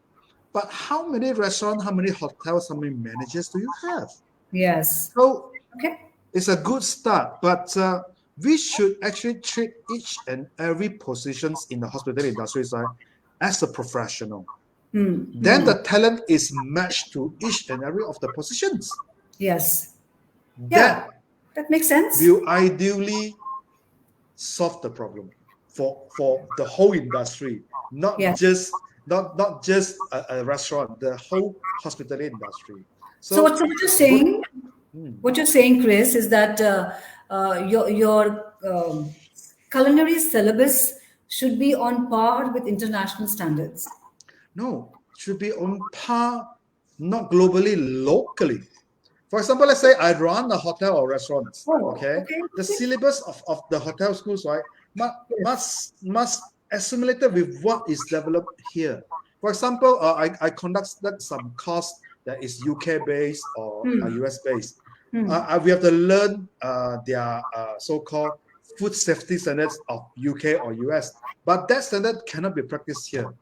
But how many restaurants, how many hotels, how many managers do you have? Yes. So Okay. it's a good start, but we should actually treat each and every positions in the hospitality industry side as a professional. Then the talent is matched to each and every of the positions. Yes. Yeah. That That makes sense. will ideally solve the problem for the whole industry, not Yes. just a restaurant, the whole hospitality industry. So So, but, hmm, what you're saying, Chris, is that your culinary syllabus should be on par with international standards. no, should be on par, not globally, locally. For example, let's say I run a hotel or restaurant. Oh, Okay, okay, the interesting. syllabus of the hotel schools, right, must Yes. must assimilate with what is developed here. For example, I conducted some course that is UK based or US based. We have to learn their so-called food safety standards of UK or US, but that standard cannot be practiced here.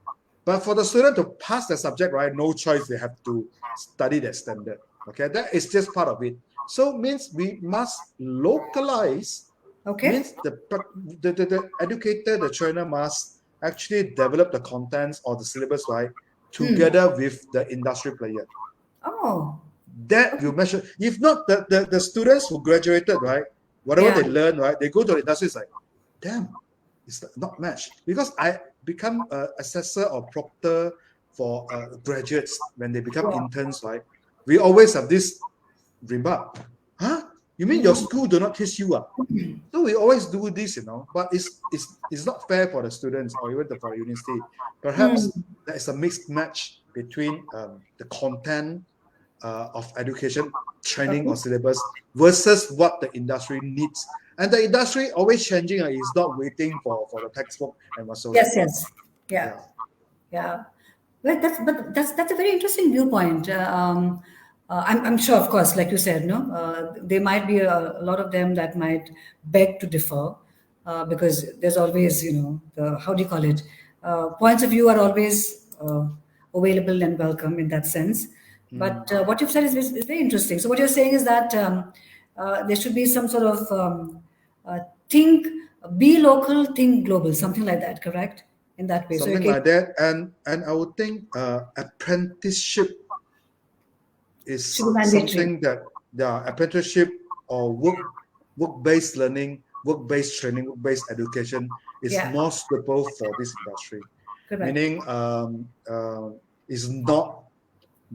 But for the student to pass the subject, right, no choice, they have to study that standard. Okay, that is just part of it. So means we must localize, Okay. means the educator, the trainer must actually develop the contents or the syllabus, right, together with the industry player. Oh, That will measure. If not, the students who graduated, right, whatever yeah. they learn, right, they go to the industry, it's like, damn, it's not matched. Because I become an assessor or proctor for graduates when they become Wow. interns, right? We always have this remark, huh? You mean your school do not teach you? So we always do this, but it's not fair for the students or even for the university. Perhaps there is a mixed match between the content of education, training Okay. or syllabus versus what the industry needs. And the industry always changing. Is not waiting for the textbook and Yes, whatsoever. yes. Yeah. Yeah. Yeah. But that's a very interesting viewpoint. I'm sure, of course, like you said, no, there might be a lot of them that might beg to differ, because there's always, the how do you call it? Points of view are always available and welcome in that sense. But Mm. what you've said is very interesting. So what you're saying is that there should be some sort of think, be local, think global, something like that, correct? In that way. So Something okay, like that. And I would think apprenticeship should be is mandatory. something that the apprenticeship or work-based learning, work-based training, work-based education is Yeah, more suitable for this industry. correct. Meaning, is not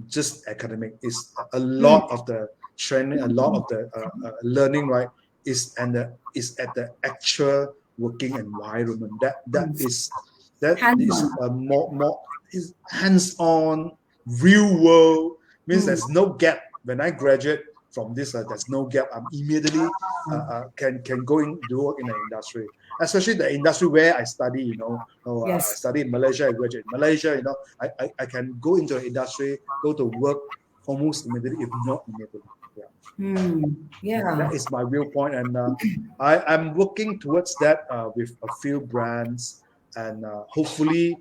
just academic. It's a lot of the training, a lot of the learning, right? Is at the actual working environment. That is Hands-on. more is hands-on, real world. Means Hmm. there's no gap. When I graduate from this, there's no gap. I'm immediately can go in do work in the industry, especially the industry where I study. I Yes. study in Malaysia. I graduate in Malaysia. I can go into the industry, go to work almost immediately, if not immediately. Yeah. Yeah. That is my viewpoint, and I'm working towards that with a few brands, and hopefully,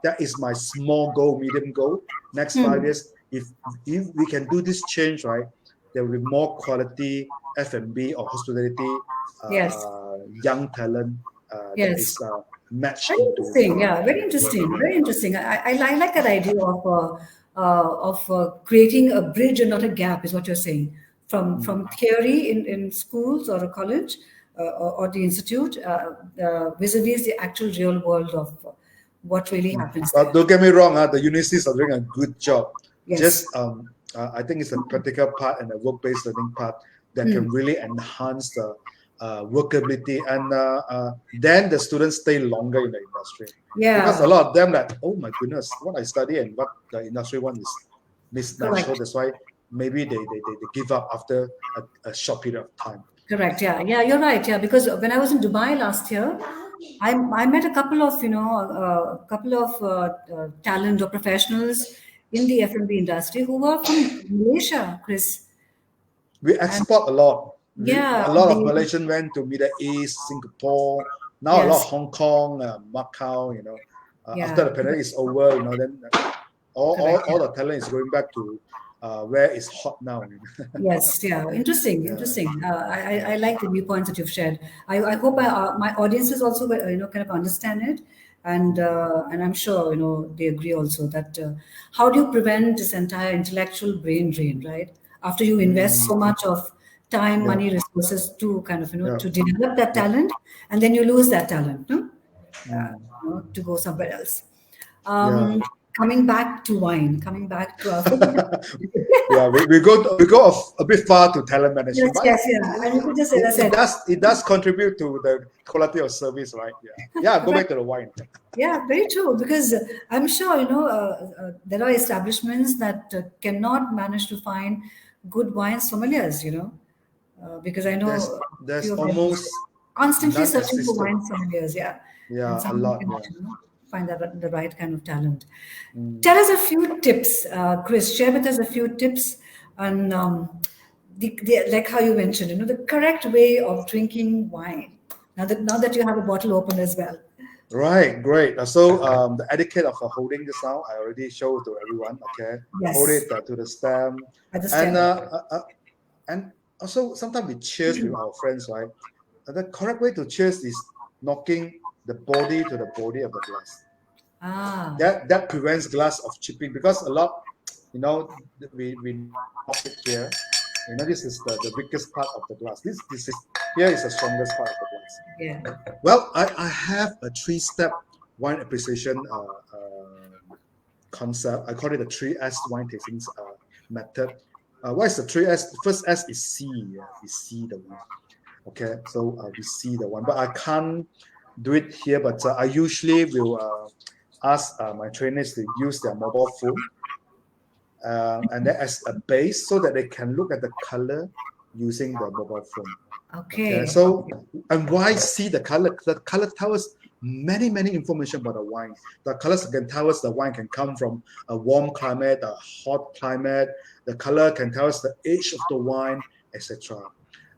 that is my small goal, medium goal. Next 5 years, if we can do this change, right, there will be more quality F&B or hospitality, Yes. young talent that Yes. is matched Very into interesting. Yeah, very yeah, interesting. yeah. Very interesting. I like that idea of creating a bridge and not a gap, is what you're saying. From Mm. theory in schools or a college or the institute, vis-a-vis the actual real world of what really happens But there. don't get me wrong, the universities are doing a good job. Yes. Just I think it's the practical part and the work-based learning part that can really enhance the workability, and then the students stay longer in the industry, because a Yeah. lot of them like, oh my goodness, what I study and what the industry wants is mismatched. So Correct. that's why maybe they give up after a short period of time. Correct. Yeah. Yeah. You're right. Yeah. Because when I was in Dubai last year, I met a couple of talent or professionals in the F&B industry who were from Malaysia, Chris. We And export a lot. yeah, A lot of they Malaysian went to Middle East, Singapore. Now a lot of yes, Hong Kong, Macau. After yeah, the pandemic is over, then correct. all the talent is going back to where it's hot now. Yes, yeah, interesting, Yeah, interesting. I yeah. like the viewpoints that you've shared. I hope my audiences also kind of understand it, and I'm sure they agree also that how do you prevent this entire intellectual brain drain, right? After you invest Mm, so much of time, yeah, money, resources to kind of yeah, to develop that yeah. talent, and then you lose that talent, no? Mm, To go somewhere else. yeah. Um, coming back to wine, coming back to our food. Yeah, we go a bit far to talent Yes, management, but yes, yeah. And you could just, as I said, it does contribute to the quality of service, right? Yeah, yeah. Go right. back to the wine. Yeah, very true. Because I'm sure, there are establishments that cannot manage to find good wine sommeliers, because I know a There's few of them almost constantly searching for non-existent. wine sommeliers, yeah. And Yeah, a someone lot. can Yeah. find the right kind of talent. Mm. Tell us a few tips, Chris. Share with us a few tips on like how you mentioned, the correct way of drinking wine. Now that you have a bottle open as well. Right, great. So the etiquette of holding this now, I already showed to everyone. Okay, hold Yes, it to the stem, at the and stem. and also sometimes we cheers with our friends, right? The correct way to cheers is knocking the body to the body of the glass. Ah, That prevents glass of chipping, because a lot, you know, we knock it here. This is the weakest part of the glass. This is here is the strongest part of the glass. yeah. Well, I have a three-step wine appreciation concept. I call it the 3S wine tasting method. What is the 3S? The first S is see. Yeah, we see the wine. Okay, so we see the wine, but I can't do it here. But I usually will ask my trainers to use their mobile phone, and then as a base, so that they can look at the color using the mobile phone. Okay, Okay. so and why see the color? The color tells us many information about the wine. The colors can tell us the wine can come from a warm climate, a hot climate. The color can tell us the age of the wine, etc.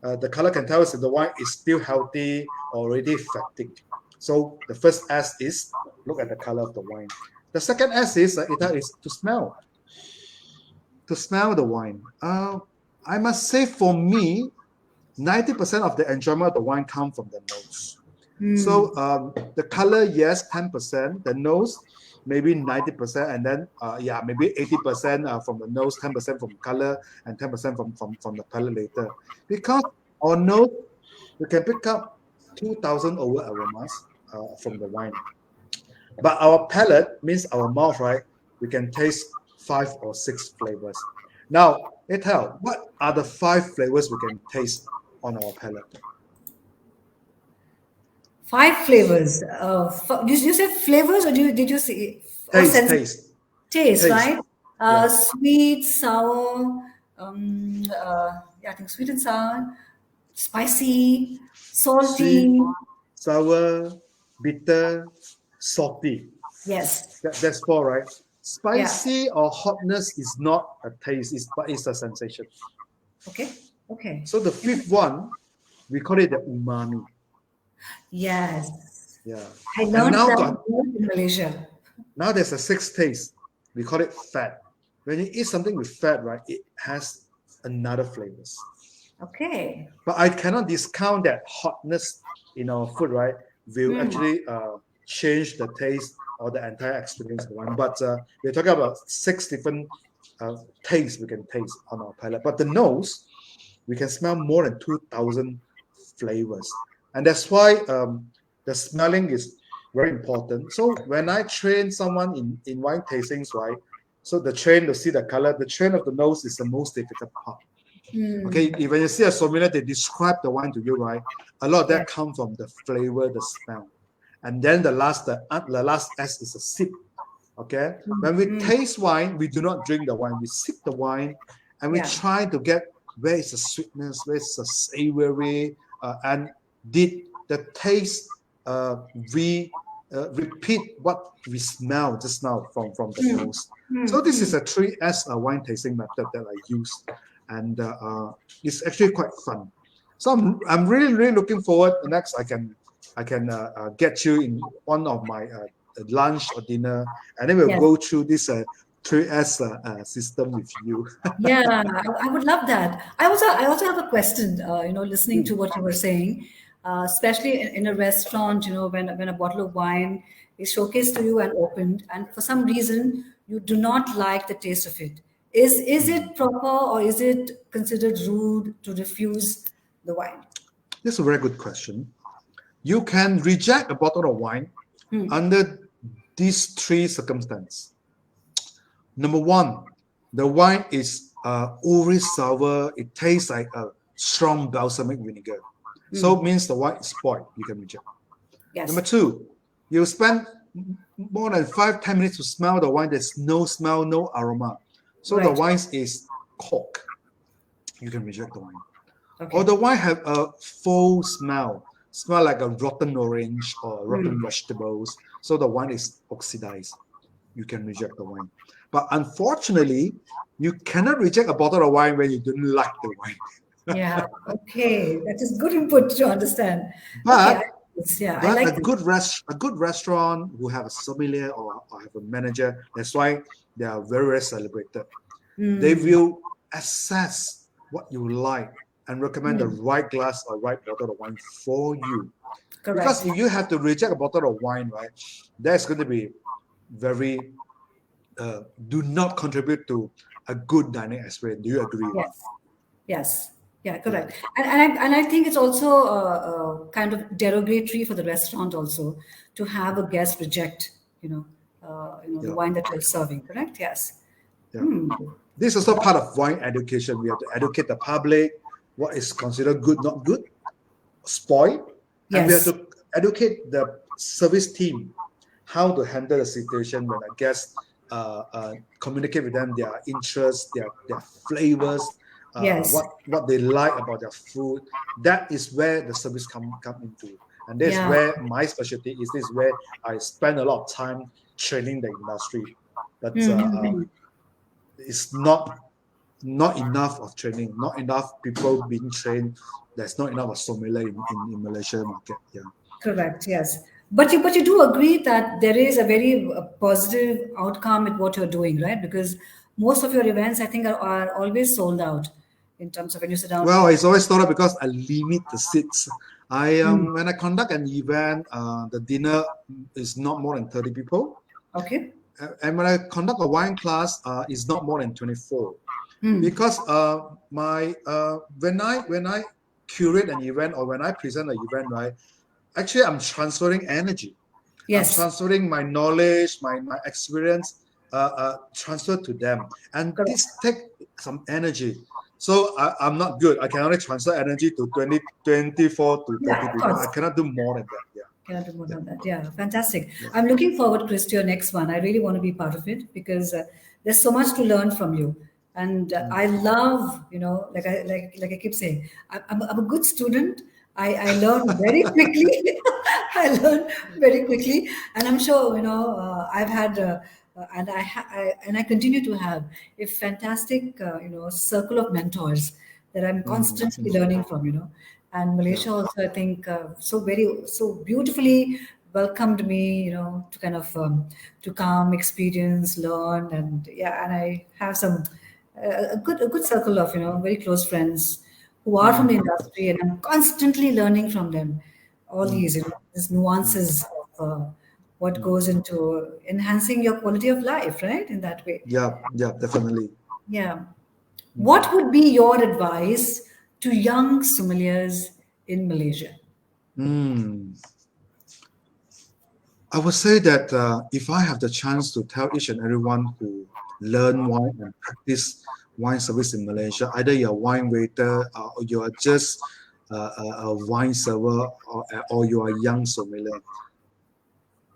The color can tell us if the wine is still healthy or already fatigued. So the first S is look at the color of the wine. The second S is to smell. To smell the wine. I must say, for me, 90% of the enjoyment of the wine come from the nose. So the color, yes, 10%. The nose, maybe 90%, and then maybe 80% from the nose, 10% from color, and 10% from the palate later. Because our nose, we can pick up 2,000 over aromas from the wine. But our palate means our mouth, right? We can taste 5 or 6 flavors. Now, Ethel, what are the 5 flavors we can taste on our palate? 5 flavors. You said flavors, or did you say or Taste, sense taste, taste, taste. right? Yeah. Sweet, sour. Yeah, I think sweet and sour, spicy, Sweet, salty. sour, bitter, salty. Yes. That's 4, right? Yeah. Spicy or hotness is not a taste, but it's a sensation. Okay. Okay. So the fifth one, we call it the umami. Yes. Yeah. I And learned now that got in Malaysia. now there's a sixth taste. We call it fat. When you eat something with fat, right, it has another flavors. Okay. But I cannot discount that hotness in our food, right, will Hmm. actually change the taste or the entire experience of the wine. But we're talking about six different tastes we can taste on our palate. But the nose, we can smell more than 2,000 flavors. And that's why the smelling is very important. So when I train someone in wine tastings, right, so the train to see the color, the train of the nose is the most difficult part. Okay, Hmm. when you see a sommelier, they describe the wine to you, right? A lot of Yeah. that comes from the flavor, the smell. And then the last S is a sip. Okay, when we Hmm. taste wine, we do not drink the wine. We sip the wine, and we Yeah. try to get where is the sweetness, where is the savory, and did the taste we repeat what we smell just now from the Hmm. nose. Hmm. So this Hmm. is a 3S wine tasting method that I use, and it's actually quite fun. So I'm really looking forward. Next, I can get you in one of my lunch or dinner, and then we'll Yes. go through this 3S system with you. Yeah, I would love that. I also have a question. Listening to Mm. what you were saying, especially in a restaurant, when a bottle of wine is showcased to you and opened, and for some reason you do not like the taste of it. Is Mm. it proper or is it considered rude to refuse the wine? This is a very good question. You can reject a bottle of wine under these three circumstances. Number one, the wine is overly sour. It tastes like a strong balsamic vinegar. So it means the wine is spoiled. You can reject. Number Yes. two, you spend more than 5-10 minutes to smell the wine. There's no smell, no aroma. So the Right. wine is cork. You can reject the wine. Or Okay. the wine have a foul smell like a rotten orange or rotten vegetables. So the wine is oxidized. You can reject the wine. But unfortunately, you cannot reject a bottle of wine when you don't like the wine. Yeah. Okay. That is good input to understand. Okay. But Yeah, I but like this. a good restaurant who have a sommelier or have a manager, that's why they are very celebrated. They will assess what you like and recommend the right glass or right bottle of wine for you. Because Correct. if you have to reject a bottle of wine, right, that's going to be very do not contribute to a good dining experience. Do you agree? Yes. Yes. Yeah, Yeah, correct. And I think it's also kind of derogatory for the restaurant also to have a guest reject, the yeah, wine that you're serving. Correct? Yes. yeah. Hmm. This is also part of wine education. We have to educate the public what is considered good, not good, spoiled, and we have Yes. to educate the service team how to handle the situation when a guest communicate with them their interests, their flavors, Yes. what they like about their food. That is where the service come into, and this is Yeah. where my specialty is. This is where I spend a lot of time training the industry, but Mm-hmm. it's not enough of training, not enough people being trained. There's not enough of sommelier in Malaysia market. Yeah. Correct. Yes. But you do agree that there is a very positive outcome at what you're doing, right? Because most of your events, I think, are always sold out in terms of when you sit down Well, to. it's always thought of because I limit the seats. I when I conduct an event, the dinner is not more than 30 people, Okay. and when I conduct a wine class, it's not more than 24. Because my when I curate an event or when I present an event, right, actually I'm transferring energy. I'm Yes. transferring my knowledge, my experience, transfer to them, and Correct. this take some energy. So I'm not good. I can only transfer energy to 20, 24 to Yeah, 30 of people. I course. cannot do more than that. Yeah, Cannot do more yeah, than that. Yeah, fantastic. yeah. I'm looking forward, Chris, to your next one. I really want to be part of it because there's so much to learn from you. And I Mm. love, like I keep saying, I'm a good student. I learn very quickly. I learn very quickly, and I'm sure I've had and I continue to have a fantastic circle of mentors that I'm constantly learning from, And Yeah. Malaysia also, I think, so beautifully welcomed me, to kind of to come, experience, learn, and yeah, and I have a good circle of very close friends who are from the Mm, industry, and I'm constantly learning from them. All mm, these mm, nuances of what mm. goes into enhancing your quality of life, right? In that way, Yeah, yeah, definitely. yeah. Mm. What would be your advice to young sommeliers in Malaysia? Mm. I would say that if I have the chance to tell each and everyone who learn wine and practice wine service in Malaysia, either you're a wine waiter or you are just a wine server or you are a young sommelier,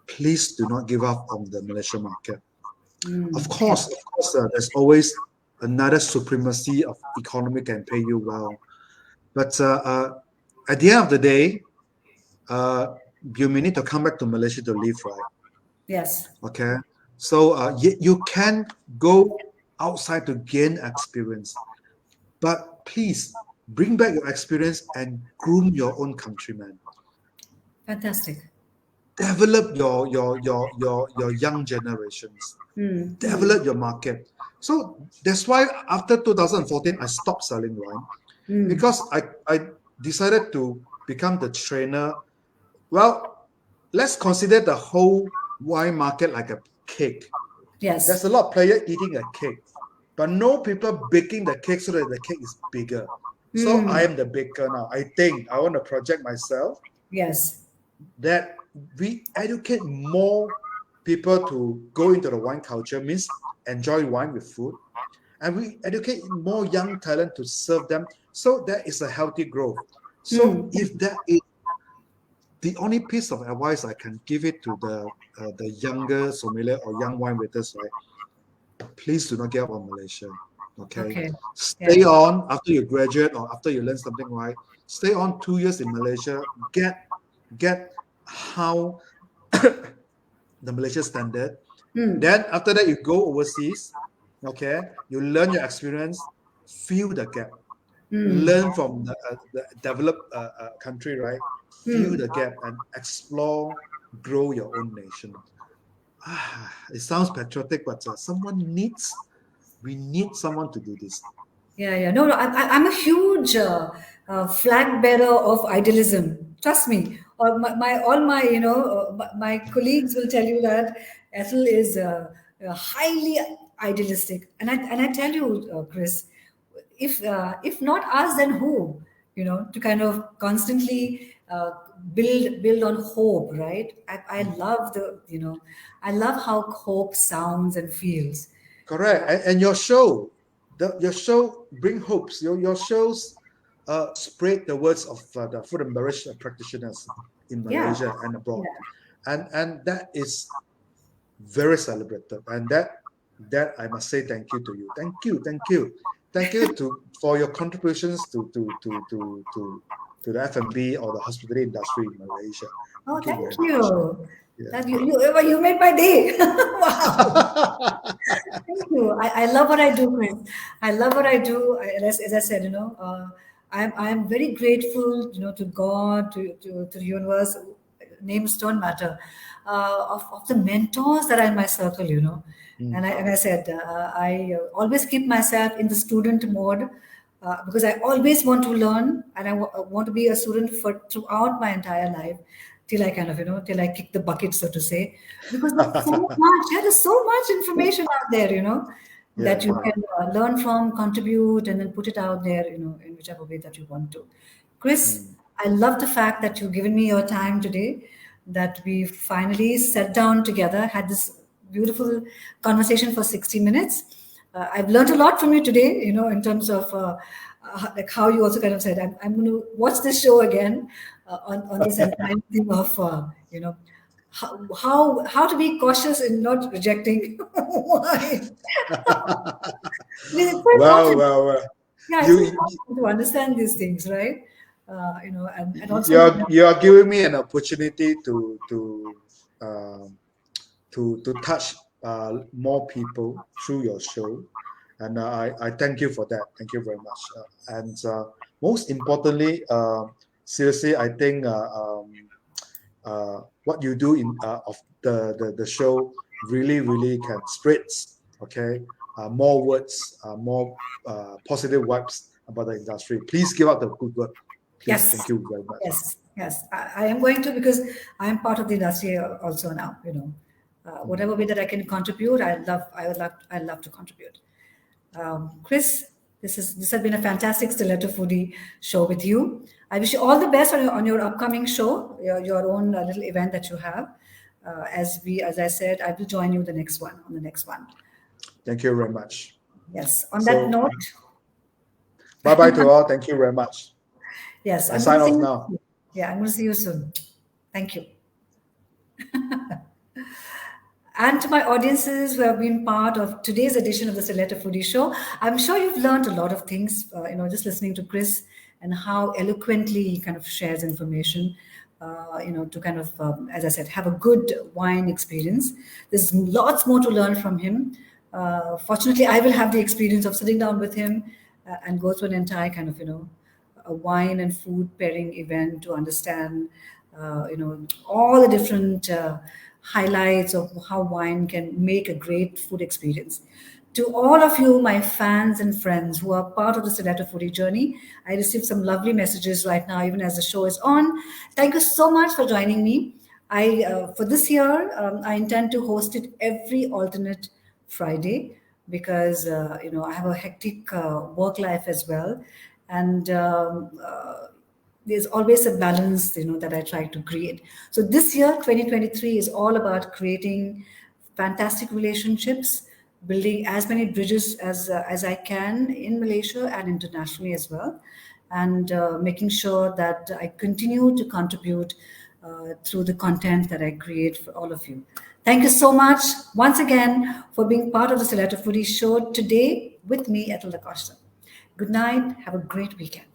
please do not give up on the Malaysian market. Okay. Of course, there's always another supremacy of economy can pay you well. But at the end of the day, uh, you may need to come back to Malaysia to live, right? Yes. Okay, so you can go outside to gain experience, but please bring back your experience and groom your own countrymen. Fantastic. Develop your young generations. Hmm. Hmm. Develop your market. So that's why after 2014, I stopped selling wine Hmm. because I decided to become the trainer. Well, let's consider the whole wine market like a cake. Yes. There's a lot of players eating a cake, but no people baking the cake so that the cake is bigger. So I Hmm. am the baker now. I think I want to project myself Yes. that we educate more people to go into the wine culture, means enjoy wine with food, and we educate more young talent to serve them. So that is a healthy growth. So Hmm. if that is the only piece of advice I can give it to the younger sommelier or young wine waiters, right? Please do not give up on Malaysia. Okay, Okay. stay Yeah. on after you graduate or after you learn something right. Stay on 2 years in Malaysia. Get how the Malaysia standard. Hmm. Then after that, you go overseas. Okay, you learn your experience, fill the gap, Hmm. learn from the developed country, right? Fill Hmm. the gap and explore, grow your own nation. It sounds patriotic, but we need someone to do this. Yeah, yeah. No, no, I'm a huge flag bearer of idealism. Trust me. Or all my, my colleagues will tell you that Ethel is highly idealistic. And I tell you, Chris, if not us, then who? To kind of constantly build on hope, right? I Mm. love I love how hope sounds and feels. Correct. And your show bring hopes. Your shows spread the words of the food and beverage practitioners in Yeah. Malaysia and abroad, Yeah. and that is very celebrated. And that I must say thank you to you. Thank you to for your contributions to the F&B or the hospitality industry in Malaysia. Oh, Thank you thank very much. you. Yeah. That you made my day. Wow. Thank you. I love what I do, Chris. I love what I do. As I said, I'm very grateful, to God, to the universe. Names don't matter. Of the mentors that are in my circle, Mm. And I said, I always keep myself in the student mode. Because I always want to learn, and I want to be a student for throughout my entire life, till I kind of till I kick the bucket, so to say, because there's so much information out there, Yeah, that you yeah. can learn from, contribute, and then put it out there, in whichever way that you want to. Chris, Mm. I love the fact that you've given me your time today, that we finally sat down together, had this beautiful conversation for 60 minutes. I've learned a lot from you today, in terms of like how you also kind of said, I'm going to watch this show again on this entire thing of, how to be cautious in not rejecting wine. It's so Well, important. well, well. Yeah, it's so You important to understand these things, right? And also, you're giving me an opportunity um, to touch more people through your show, And I thank you for that. Thank you very much. And most importantly, seriously, I think what you do in of the show really can spread, okay, more words, more positive vibes about the industry. Please give up the good word. Please, thank Yes, you very much. yes, yes. I am going to, because I am part of the industry also now. Whatever way that I can contribute, I love to contribute. Chris, this has been a fantastic Stiletto Foodie show with you. I wish you all the best on your upcoming show, your own little event that you have. As I said, I will join you on the next one. Thank you very much. Yes. On that So note, bye bye to all. Thank you very much. yes, I I'm going sign to see off you. now. Yeah, I'm going to see you soon. Thank you. And to my audiences who have been part of today's edition of the Stiletto Foodie Show, I'm sure you've learned a lot of things, just listening to Chris and how eloquently he kind of shares information, to kind of, as I said, have a good wine experience. There's lots more to learn from him. Fortunately, I will have the experience of sitting down with him and go through an entire kind of, a wine and food pairing event to understand, all the different highlights of how wine can make a great food experience. To all of you, my fans and friends who are part of the Stiletto Foodie journey, I received some lovely messages right now, even as the show is on. Thank you so much for joining me. For this year, I intend to host it every alternate Friday because I have a hectic work life as well, and there's always a balance that I try to create. So this year 2023 is all about creating fantastic relationships, building as many bridges as I can in Malaysia and internationally as well, and making sure that I continue to contribute through the content that I create for all of you. Thank you so much once again for being part of the Stiletto Foodie Show today with me, Ethel Da Costa. Good night. Have a great weekend.